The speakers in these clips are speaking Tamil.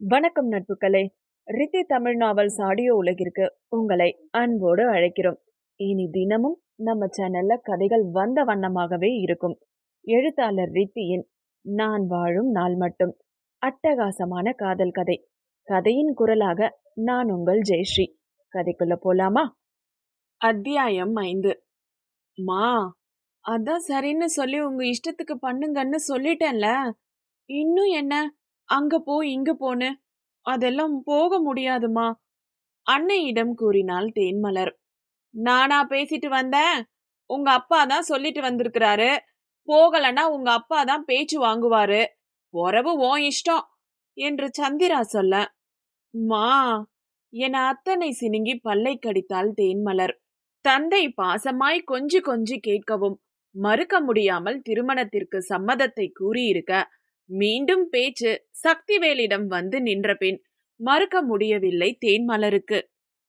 வணக்கம் நட்புகளே. ரித்தி தமிழ் நாவல்ஸ் ஆடியோ உலகிற்கு உங்களை அன்போடு அழைக்கிறோம். இனி தினமும் நம்ம சேனல்ல கதைகள் வந்த வண்ணமாகவே இருக்கும். எழுத்தாளர் ரித்தியின் நான் வாழும் நாள் மட்டும் அட்டகாசமான காதல் கதை. கதையின் குரலாக நான் உங்கள் ஜெயஸ்ரீ. கதைக்குள்ள போலாமா? அத்தியாயம் 5. மா, அதான் சரின்னு சொல்லி உங்க இஷ்டத்துக்கு பண்ணுங்கன்னு சொல்லிட்டேன்ல. இன்னும் என்ன அங்க போ இங்க போன்னு? அதெல்லாம் போக முடியாதுமா, அன்னையிடம் கூறினாள் தேன்மலர். நானா பேசிட்டு வந்தேன்? உங்க அப்பா தான் சொல்லிட்டு வந்திருக்கிறாரு. போகலன்னா உங்க அப்பா தான் பேச்சு வாங்குவாரு. உறவு உன் இஷ்டம் என்று சந்திரா சொல்ல, மா என அத்தனை சினுங்கி பல்லை கடித்தாள் தேன்மலர். தந்தை பாசமாய் கொஞ்சி கொஞ்சி கேட்கவும் மறுக்க முடியாமல் திருமணத்திற்கு சம்மதத்தை கூறியிருக்க, மீண்டும் பேச்சு சக்திவேலிடம் வந்து நின்ற பின் மறுக்க முடியவில்லை தேன்மலருக்கு.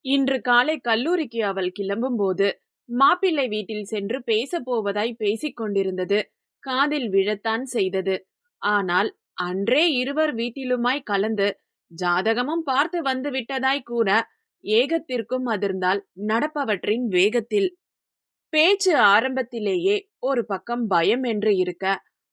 இன்று காலை கல்லூரிக்கு அவள் கிளம்பும் போது மாப்பிள்ளை வீட்டில் சென்று பேச போவதாய் பேசிக் கொண்டிருந்தது காதில் விழத்தான் செய்தது. ஆனால் அன்றே இருவர் வீட்டிலுமாய் கலந்து ஜாதகமும் பார்த்து வந்து விட்டதாய் கூற ஏகத்திற்கும் அதிர்ந்தால் நடப்பவற்றின் வேகத்தில். பேச்சு ஆரம்பத்திலேயே ஒரு பக்கம் பயம் என்று இருக்க,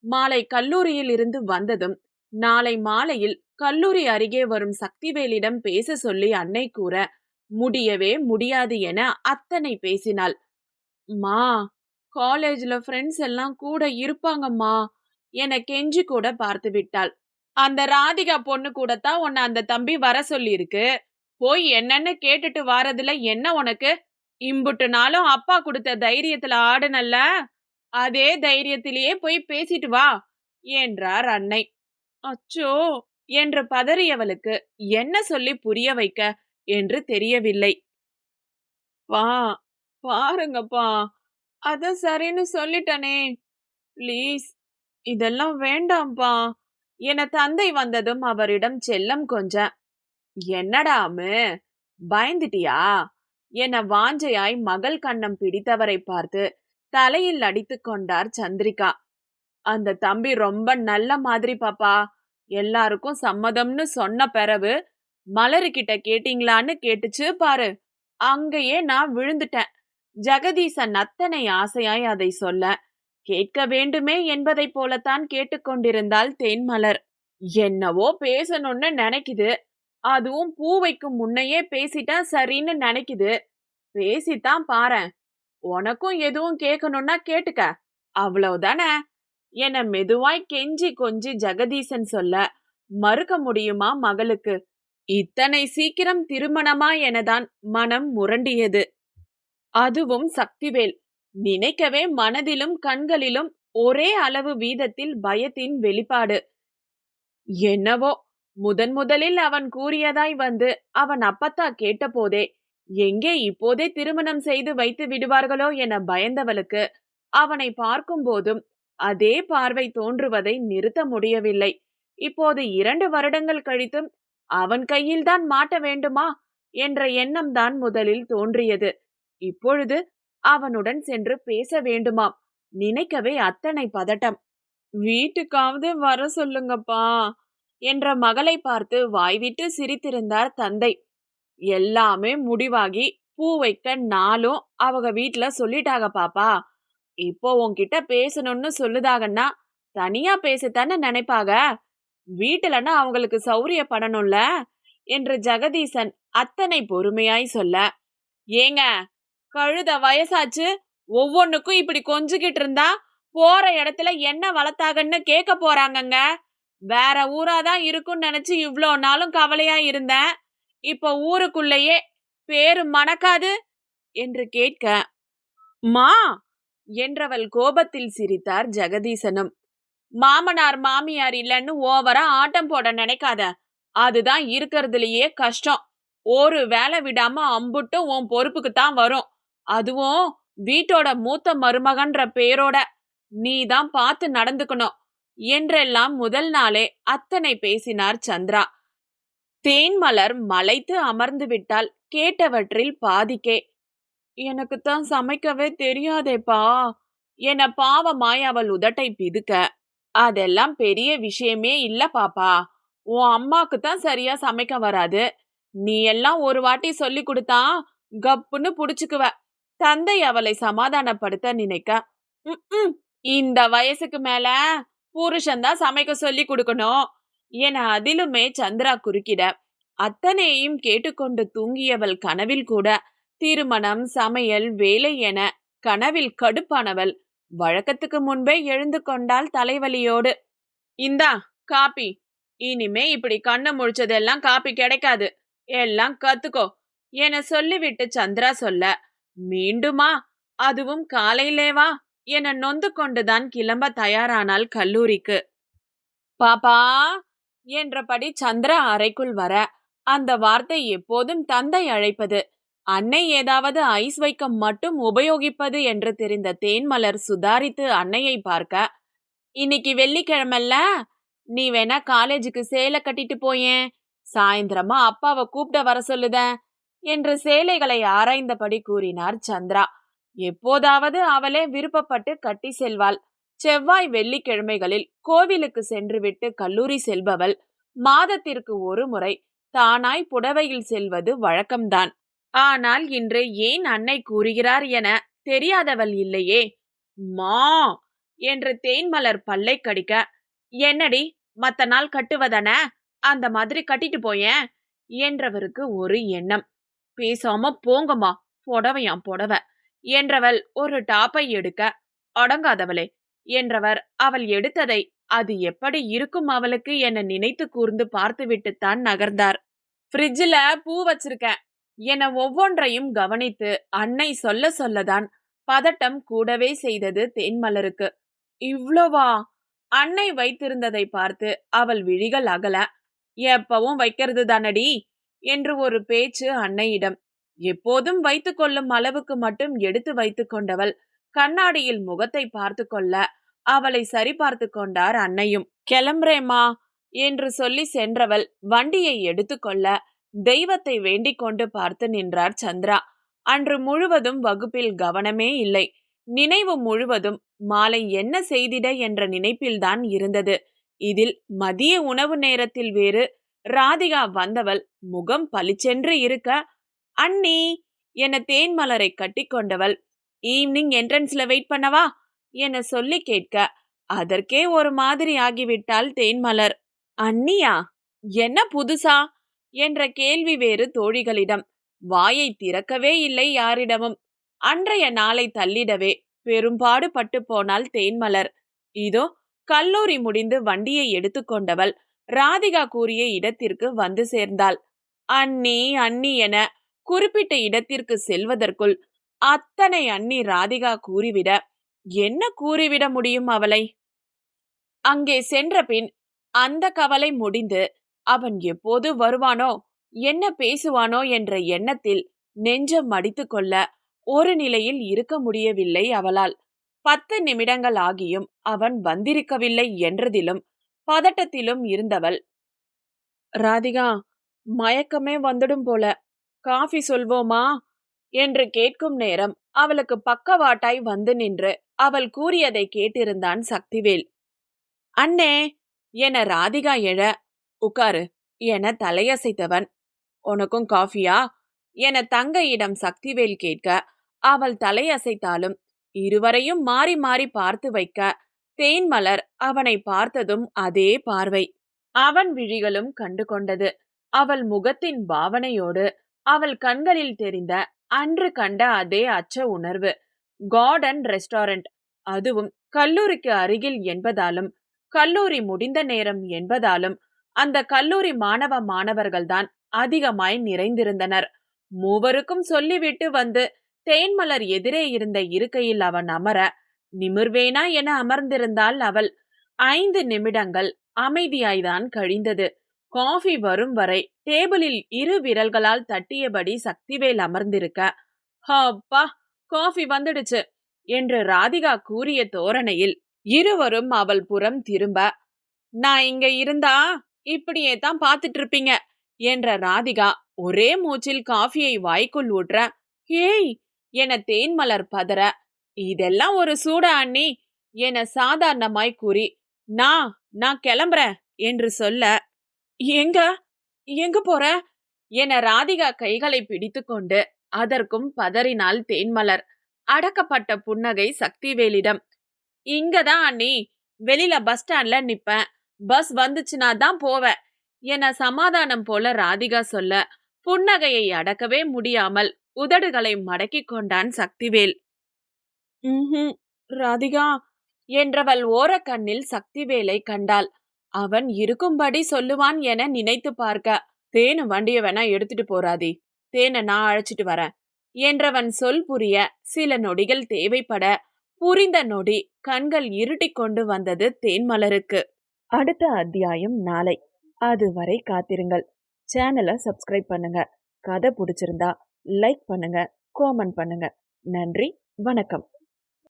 மாலை கல்லூரியில் இருந்து வந்ததும் நாளை மாலையில் கல்லூரி அருகே வரும் சக்திவேலிடம் பேச சொல்லி அன்னை கூற முடியவே முடியாது என அத்தனை பேசினாள். மா, காலேஜ்ல ஃப்ரெண்ட்ஸ் எல்லாம் கூட இருப்பாங்கம்மா என கெஞ்சி கூட பார்த்து விட்டாள். அந்த ராதிகா பொண்ணு கூடத்தான் உன்னை அந்த தம்பி வர சொல்லி இருக்கு. போய் என்னன்னு கேட்டுட்டு வாரதுல என்ன உனக்கு? இம்புட்டு நாளும் அப்பா கொடுத்த தைரியத்துல ஆடுனல்ல, அதே தைரியத்திலேயே போய் பேசிட்டு வா என்றார் அன்னை. அச்சோ என்று பதறியவளுக்கு என்ன சொல்லி புரிய வைக்க என்று தெரியவில்லை. பா, பாருங்கப்பா, அத சரின்னு சொல்லிட்டனே, ப்ளீஸ் இதெல்லாம் வேண்டாம்பா என தந்தை வந்ததும் அவரிடம் செல்லம் கொஞ்ச, என்னடாமு பயந்துட்டியா என வாஞ்சையாய் மகள் கண்ணம் பிடித்தவரை பார்த்து தலையில் அடித்து கொண்டார் சந்திரிகா. அந்த தம்பி ரொம்ப நல்ல மாதிரி பாப்பா. எல்லாருக்கும் சம்மதம்னு சொன்ன பிறகு மலருகிட்ட கேட்டீங்களான்னு கேட்டுச்சு பாரு, அங்கேயே நான் விழுந்துட்டேன். ஜெகதீசன் அத்தனை ஆசையாய் அதை சொல்ல, கேட்க வேண்டுமே என்பதை போலத்தான் கேட்டுக்கொண்டிருந்தாள் தேன்மலர். என்னவோ பேசணும்னு நினைக்குது, அதுவும் பூ வைக்கும் முன்னையே பேசிட்டா சரின்னு நினைக்குது. பேசித்தான் பாரேன், உனக்கும் எதுவும் கேட்கணும்னா கேட்டுக்க, அவ்வளவுதானே என மெதுவாய் கெஞ்சி கொஞ்சி ஜெகதீசன் சொல்ல, மறுக்க முடியுமா மகளுக்கு? இத்தனை சீக்கிரம் திருமணமா எனதான் மனம் முரண்டியது. அதுவும் சக்திவேல் நினைக்கவே மனதிலும் கண்களிலும் ஒரே அளவு வீதத்தில் பயத்தின் வெளிப்பாடு. என்னவோ முதலில் அவன் கூறியதாய் வந்து அவன் அப்பத்தா கேட்டபோதே எங்கே இப்போதே திருமணம் செய்து வைத்து விடுவார்களோ என பயந்தவளுக்கு அவனை பார்க்கும் போதும் அதே பார்வை தோன்றுவதை நிறுத்த முடியவில்லை. இப்போது 2 வருடங்கள் கழித்தும் அவன் கையில்தான் மாட்ட வேண்டுமா என்ற எண்ணம் தான் முதலில் தோன்றியது. இப்பொழுது அவனுடன் சென்று பேச வேண்டுமாம். நினைக்கவே அத்தனை பதட்டம். வீட்டுக்காவது வர சொல்லுங்கப்பா என்ற மகளை பார்த்து வாய்விட்டு சிரித்திருந்தார் தந்தை. எல்லாமே முடிவாகி பூ வைக்க நாளும் அவங்க வீட்டுல சொல்லிட்டாங்க பாப்பா. இப்போ உன்கிட்ட பேசணும்னு சொல்லுதாகன்னா தனியா பேசத்தானே நினைப்பாக. வீட்டுலன்னா அவங்களுக்கு சௌரியப்படணும்ல என்று ஜெகதீசன் அத்தனை பொறுமையாய் சொல்ல, ஏங்க கழுத வயசாச்சு, ஒவ்வொன்னுக்கும் இப்படி கொஞ்சிக்கிட்டு இருந்தா போற இடத்துல என்ன வளர்த்தாகன்னு கேட்க போறாங்கங்க. வேற ஊராதான் இருக்கும்னு நினைச்சு இவ்வளோ நாளும் கவலையா இருந்தேன். இப்ப ஊருக்குள்ளேயே பேரு மணக்காது என்று கேட்க, மா என்றவள் கோபத்தில் சிரித்தார் ஜெகதீசனும். மாமனார் மாமியார் இல்லைன்னு ஓவரா ஆட்டம் போட நினைக்காத, அதுதான் இருக்கிறதுலயே கஷ்டம். ஒரு வேலை விடாம அம்புட்டும் உன் பொறுப்புக்கு தான் வரும். அதுவும் வீட்டோட மூத்த மருமகன்ற பேரோட நீ தான் பார்த்து நடந்துக்கணும் என்றெல்லாம் முதல் நாளே அத்தனை பேசினார் சந்திரா. தேன்மலர் மலைத்து அமர்ந்து விட்டால் கேட்டவற்றில் பாதிக்கே. எனக்குத்தான் சமைக்கவே தெரியாதேப்பா என பாவமாய் அவள் உதட்டை பிதுக்க, அதெல்லாம் பெரிய விஷயமே இல்ல பாப்பா. உன் அம்மாக்கு தான் சரியா சமைக்க வராது. நீ எல்லாம் ஒரு வாட்டி சொல்லி கொடுத்தா கப்புன்னு புடிச்சுக்குவ. தந்தை அவளை சமாதானப்படுத்த நினைக்க, "ம்ம். இந்த வயசுக்கு மேல புருஷன்தான் சமைக்க சொல்லி கொடுக்கணும்" என அதிலுமே சந்திரா குறுக்கிட, அத்தனையும் கேட்டுக்கொண்டு தூங்கியவள் கனவில் கூட திருமணம், சமையல், வேலை என கனவில் கடுப்பானவள் வழக்கத்துக்கு முன்பே எழுந்து கொண்டாள் தலைவலியோடு. "இந்தா காப்பி. இனிமே இப்படி கண்ணு முழிச்சதெல்லாம் காப்பி கிடைக்காது. எல்லாம் கத்துக்கோ" என சொல்லிவிட்டு சந்திரா சொல்ல, "மீண்டுமா? அதுவும் காலையிலேவா?" என நொந்து கொண்டுதான் கிளம்ப தயாரானாள் கல்லூரிக்கு. "பாப்பா" என்றபடி சந்திரா அறைக்குள் வர, அந்த வார்த்தை எப்போதும் தந்தை அழைப்பது. அன்னை ஏதாவது ஐஸ் வைக்க மட்டும் உபயோகிப்பது என்று தெரிந்த தேன்மலர் சுதாரித்து அன்னையை பார்க்க, "இன்னைக்கு வெள்ளிக்கிழமல்ல, நீ வேணா காலேஜுக்கு சேலை கட்டிட்டு போயேன். சாயந்திரமா அப்பாவை கூப்பிட வர சொல்லுதேன்" என்று சேலைகளை ஆராய்ந்தபடி கூறினார் சந்திரா. எப்போதாவது அவளே விருப்பப்பட்டு கட்டி செல்வாள். செவ்வாய் வெள்ளிக்கிழமைகளில் கோவிலுக்கு சென்றுவிட்டு கல்லூரி செல்பவள் மாதத்திற்கு ஒரு முறை தானாய் புடவையில் செல்வது வழக்கம்தான். ஆனால் இன்று ஏன் அன்னை கூறுகிறார் என தெரியாதவள் இல்லையே. "மா" என்று தேன்மலர் பல்லை கடிக்க, "என்னடி, மத்த நாள் கட்டுவதான, அந்த மாதிரி கட்டிட்டு போயேன்" என்றவருக்கு ஒரு எண்ணம். "பேசாம போங்கம்மா, புடவையாம் புடவை" என்றவள் ஒரு டாப்பை எடுக்க, "அடங்காதவளே" என்றவர் அவள் எடுத்ததை அது எப்படி இருக்கும் அவளுக்கு என நினைத்து கூர்ந்து பார்த்துவிட்டுத்தான் நகர்ந்தார். "ஃப்ரிட்ஜில பூ வச்சிருக்கேன்" என ஒவ்வொன்றையும் கவனித்து அன்னை சொல்ல சொல்லதான் பதட்டம் கூடவே செய்தது தேன்மலருக்கு. "இவ்ளோவா?" அன்னை வைத்திருந்ததை பார்த்து அவள் விழிகள் அகல, "எப்பவும் வைக்கிறது தானடி" என்று ஒரு பேச்சு அன்னையிடம். எப்போதும் வைத்துக் கொள்ளும் அளவுக்கு மட்டும் எடுத்து வைத்துக் கொண்டவள் கண்ணாடியில் முகத்தை பார்த்து கொள்ள அவளை சரி பார்த்து கொண்டார் அன்னையும். "கிளம்புறேம்மா" என்று சொல்லி சென்றவள் வண்டியை எடுத்துக்கொள்ள தெய்வத்தை வேண்டிக் கொண்டு பார்த்து நின்றார் சந்திரா. அன்று முழுவதும் வகுப்பில் கவனமே இல்லை. நினைவு முழுவதும் மாலை என்ன செய்திட என்ற நினைப்பில்தான் இருந்தது. இதில் மதிய உணவு நேரத்தில் வேறு ராதிகா வந்தவள் முகம் பளிச்சென்று இருக்க, "அண்ணி" என தேன்மலரை கட்டிக்கொண்டவள், "ஈவினிங் என்ட்ரன்ஸ்ல வெயிட் பண்ணவா" என சொல்லி கேட்க, அதற்கே ஒரு மாதிரி ஆகிவிட்டாள் தேன்மலர். "அண்ணியா? என்ன புதுசா?" என்ற கேள்வி வேறு தோழிகளிடம். வாயை திறக்கவே இல்லை யாரிடமும். அன்றைய நாளை தள்ளிடவே பெரும்பாடு பட்டு போனாள் தேன்மலர். இதோ கல்லூரி முடிந்து வண்டியை எடுத்துக்கொண்டவள் ராதிகா கூறிய இடத்திற்கு வந்து சேர்ந்தாள். "அண்ணி அண்ணி" என குறிப்பிட்ட இடத்திற்கு செல்வதற்குள் அத்தனை அண்ணி ராதிகா கூறிவிட, என்ன கூறிவிட முடியும் அவளை? அங்கே சென்ற பின் அந்த கவலை முடிந்து, அவன் எப்போது வருவானோ, என்ன பேசுவானோ என்ற எண்ணத்தில் நெஞ்சம் மடித்து கொள்ள ஒரு நிலையில் இருக்க முடியவில்லை அவளால். 10 நிமிடங்கள் ஆகியும் அவன் வந்திருக்கவில்லை என்றதிலும் பதட்டத்திலும் இருந்தவள், "ராதிகா, மயக்கமே வந்துடும் போல, காஃபி சொல்வோமா" என்று கேட்கும் நேரம் அவளுக்கு பக்கவாட்டாய் வந்து நின்று அவள் கூறியதை கேட்டிருந்தான் சக்திவேல். "அண்ணே" என ராதிகா எழ, "உட்காரு" என தலையசைத்தவன், "உனக்கும் காஃபியா" என தங்கையிடம் சக்திவேல் கேட்க, அவள் தலையசைத்தாலும் இருவரையும் மாறி மாறி பார்த்து வைக்க, தேன்மலர் அவனை பார்த்ததும் அதே பார்வை அவன் விழிகளும் கண்டு கொண்டது. அவள் முகத்தின் பாவனையோடு அவள் கண்களில் தெரிந்த அன்று கண்ட அதே அச்ச உணர்வு. கார்டன் ரெஸ்டாரண்ட், அதுவும் கல்லூரிக்கு அருகில் என்பதாலும் கல்லூரி முடிந்த நேரம் என்பதாலும் அந்த கல்லூரி மாணவ மாணவர்கள்தான் அதிகமாய் நிறைந்திருந்தனர். மூவருக்கும் சொல்லிவிட்டு வந்து தேன்மலர் எதிரே இருந்த இருக்கையில் அவன் அமர, நிமிர்வேனா என அமர்ந்திருந்தாள் அவள். 5 நிமிடங்கள் அமைதியாய்தான் கழிந்தது. காஃபி வரும் வரை டேபிளில் இரு விரல்களால் தட்டியபடி சக்திவேல் அமர்ந்திருக்க, "அப்பா, காஃபி வந்துடுச்சு" என்று ராதிகா கூறிய தோரணையில் இருவரும் அவள் புறம் திரும்ப, "நான் இங்க இருந்தா இப்படியே தான் பார்த்துட்டு இருப்பீங்க" என்ற ராதிகா ஒரே மூச்சில் காஃபியை வாய்க்குள் ஊற்ற, "ஏய்" என தேன்மலர் பதற, "இதெல்லாம் ஒரு சூடா அண்ணி" என சாதாரணமாய் கூறி, நான் கிளம்புறேன்" என்று சொல்ல, எங்க எங்க போற என ராதிகா கைகளை பிடித்துக்கொண்டு அதற்கும் பதறினாள் தேன்மலர். அடக்கப்பட்ட புன்னகை சக்திவேலிடம். இங்கதான் அண்ணி, வெளியில பஸ் ஸ்டாண்ட்ல நிப்பேன், பஸ் வந்துச்சுன்னா தான் போவேன் என சமாதானம் போல ராதிகா சொல்ல புன்னகையை அடக்கவே முடியாமல் உதடுகளை மடக்கிக் கொண்டான் சக்திவேல். ராதிகா என்றவள் ஓரக்கண்ணில் சக்திவேலை கண்டாள். அவன் இருக்கும்படி சொல்லுவான் என நினைத்து பார்க்க, தேனு வண்டிய வேணா எடுத்துட்டு போறாதி, தேனை நான் அழைச்சிட்டு வரேன் என்றவன் சொல் புரிய சில நொடிகள் தேவைப்பட புரிந்த நொடி கண்கள் இருட்டிக் கொண்டு வந்தது தேன்மலருக்கு. அடுத்த அத்தியாயம் நாளை. அதுவரை காத்திருங்கள். சேனலை சப்ஸ்கிரைப் பண்ணுங்க. கதை பிடிச்சிருந்தா லைக் பண்ணுங்க, காமெண்ட் பண்ணுங்க. நன்றி, வணக்கம்.